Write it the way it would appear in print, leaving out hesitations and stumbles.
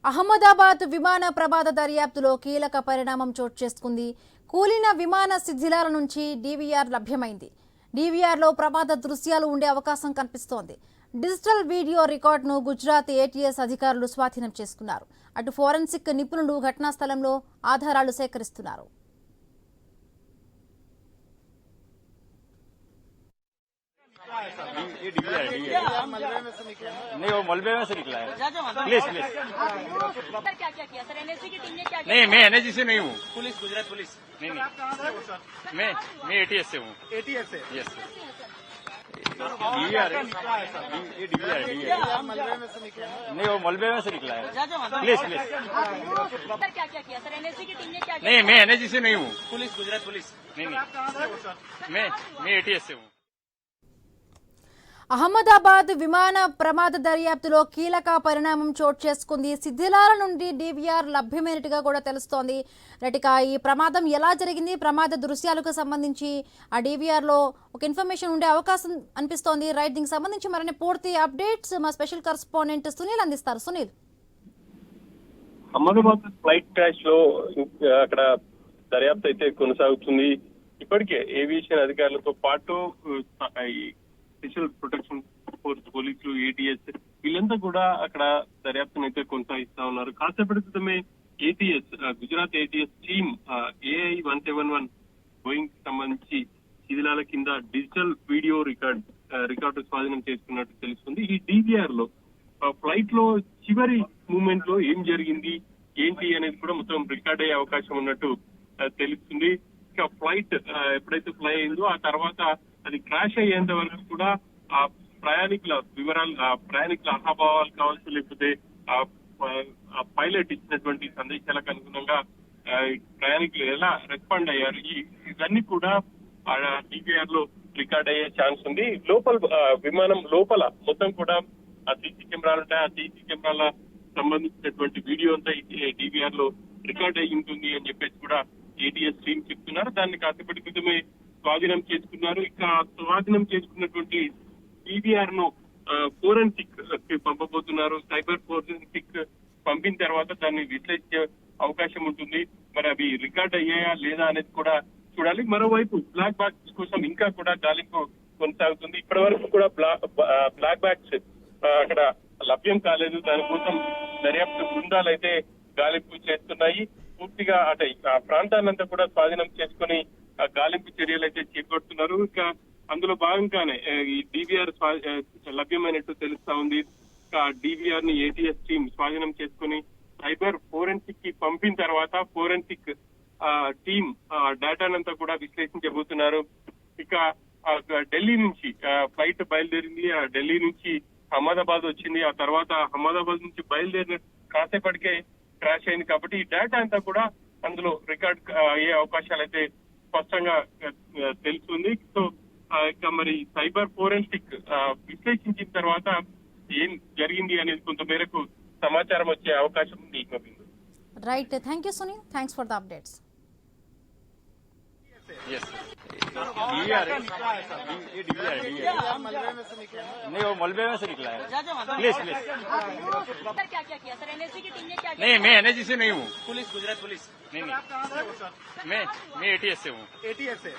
అహ్మదాబాద్ విమాన ప్రమాద దర్యాప్తులో కీలక పరిణామం చోటు చేసుకుంది. కూలిన విమాన శిథిలాల నుంచి డీవీఆర్ లభ్యమైంది. డీవీఆర్లో ప్రమాద దృశ్యాలు ఉండే అవకాశం కనిపిస్తోంది. డిజిటల్ వీడియో రికార్డును గుజరాత్ ఏటీఎస్ అధికారులు స్వాధీనం చేసుకున్నారు. అటు ఫోరెన్సిక్ నిపుణులు ఘటనా స్థలంలో ఆధారాలు సేకరిస్తున్నారు. नहीं, वो मलबे में से निकला है। प्लीज प्लीज क्या क्या किया सर? एनएसजी की टीम ने क्या नहीं, मैं एनएसजी से नहीं हूँ। Police, Gujarat police. नहीं मैं एटीएस से हूँ। एटीएस से यस डीवीआर है। ये डीवीआर मलबे में से निकला नहीं, वो मलबे में से निकला है। प्लीज प्लीज क्या क्या किया सर? एनएसजी की टीम ने क्या नहीं, मैं एनएसजी से नहीं हूँ। Police, Gujarat police. नहीं मैं एटीएस से हूँ। అహ్మదాబాద్ విమాన ప్రమాద దర్యాప్తులో కీలక పరిణామం చోటు చేసుకుంది. శిథిలాల నుండి డీవీఆర్ లభ్యమైనట్టుగా కూడా తెలుస్తోంది. రైట్గా ఈ ప్రమాదం ఎలా జరిగింది, ప్రమాద దృశ్యాలకు సంబంధించి ఆ డీవీఆర్లో ఒక ఇన్ఫర్మేషన్ ఉండే అవకాశం అనిపిస్తోంది. రైట్, దీనికి సంబంధించి మరిన్ని పూర్తి అప్డేట్స్ మా స్పెషల్ కరెస్పాండెంట్ సునీల్ అందిస్తారు. సునీల్, అహ్మదాబాద్ ఫ్లైట్ క్రాష్ లో అక్కడ దర్యాప్తు అయితే కొనసాగుతుంది. ఇప్పటికే ఏవియేషన్ అధికారులతో పాటు స్పెషల్ ప్రొటెక్షన్ ఫోర్స్, పోలీసులు, ఏటీఎస్ వీళ్ళంతా కూడా అక్కడ దర్యాప్తును అయితే కొనసాగిస్తా ఉన్నారు. కాసేపటి క్రితమే ATS Gujarat ATS team AI-171 Boeing సంబంధించి శిథిలాల కింద డిజిటల్ వీడియో రికార్డు స్వాధీనం చేసుకున్నట్టు తెలుస్తుంది. ఈ డీవీఆర్ లో ఫ్లైట్ లో చివరి మూమెంట్ లో ఏం జరిగింది ఏంటి అనేది కూడా మొత్తం రికార్డ్ అయ్యే అవకాశం ఉన్నట్టు తెలుస్తుంది. ఇక ఫ్లైట్ ఎప్పుడైతే ఫ్లై అయిందో ఆ తర్వాత అది క్రాష్ అయ్యేంత వరకు కూడా ఆ ప్రయాణికుల వివరాలు, ప్రయాణికుల అహాభావాలు కావచ్చు, లేకపోతే ఆ పైలట్ ఇచ్చినటువంటి సందేశాలకు అనుగుణంగా ప్రయాణికులు ఎలా రెస్పాండ్ అయ్యారు, ఇవన్నీ కూడా డీవీఆర్ లో రికార్డ్ అయ్యే ఛాన్స్ ఉంది. విమానం లోపల మొత్తం కూడా ఆ సీసీ కెమెరాలు ఉంటాయి. ఆ సీసీ కెమెరాల సంబంధించినటువంటి వీడియో అంతా డీవీఆర్ లో రికార్డ్ అయ్యి ఉంటుంది అని చెప్పేసి కూడా ఏటీఎస్ టీం చెప్తున్నారు. దాన్ని కాసేపటి క్రితమే స్వాధీనం చేసుకున్నారు. ఇక స్వాధీనం చేసుకున్నటువంటి డీవీఆర్ ను ఫోరెన్సిక్ పంపబోతున్నారు. సైబర్ ఫోరెన్సిక్ పంపిన తర్వాత దాన్ని విశ్లేషించే అవకాశం ఉంటుంది. మరి అవి రికార్డ్ అయ్యాయా లేదా అనేది కూడా చూడాలి. మరోవైపు బ్లాక్ బాక్స్ కోసం ఇంకా కూడా గాలింపు కొనసాగుతుంది. ఇప్పటి వరకు కూడా బ్లాక్ బాక్స్ అక్కడ లభ్యం కాలేదు. దానికోసం దర్యాప్తు బృందాలు అయితే గాలింపు చేస్తున్నాయి. పూర్తిగా అటు ఆ ప్రాంతాన్నంతా కూడా స్వాధీనం చేసుకుని గాలింపు చర్యలు అయితే చేపడుతున్నారు. ఇక అందులో భాగంగానే ఈ డీవీఆర్ లభ్యమైనట్టు తెలుస్తా ఉంది. డీవీఆర్ ని ఏటీఎస్ టీం స్వాధీనం చేసుకుని సైబర్ ఫోరెన్సిక్ కి పంపిన తర్వాత ఫోరెన్సిక్ టీం డేటానంతా కూడా విశ్లేషించబోతున్నారు. ఇక ఢిల్లీ నుంచి ఫ్లైట్ బయలుదేరింది. ఆ ఢిల్లీ నుంచి అహ్మదాబాద్ వచ్చింది. ఆ తర్వాత అహ్మదాబాద్ నుంచి బయలుదేరిన కాసేపటికే క్రాష్ అయింది. కాబట్టి ఈ డేటా అంతా కూడా అందులో రికార్డ్ అయ్యే అవకాశాలు అయితే స్పష్టంగా తెలుస్తుంది. సో ఇక మరి సైబర్ ఫోరెన్సిక్ విశ్లేషించిన తర్వాత ఏం జరిగింది అనేది కొంత మేరకు సమాచారం వచ్చే అవకాశం ఉంది. Right, thank you Sunil, thanks for the updates. DVR है। ये डीवीआर मलबे में से निकला नहीं, वो मलबे में से निकला है। प्लीज प्लीज क्या क्या किया सर? एनएसजी की टीम ने क्या नहीं, मैं एनएसजी से नहीं हूँ। Police, Gujarat police. नहीं मैं एटीएस से हूँ। एटीएस से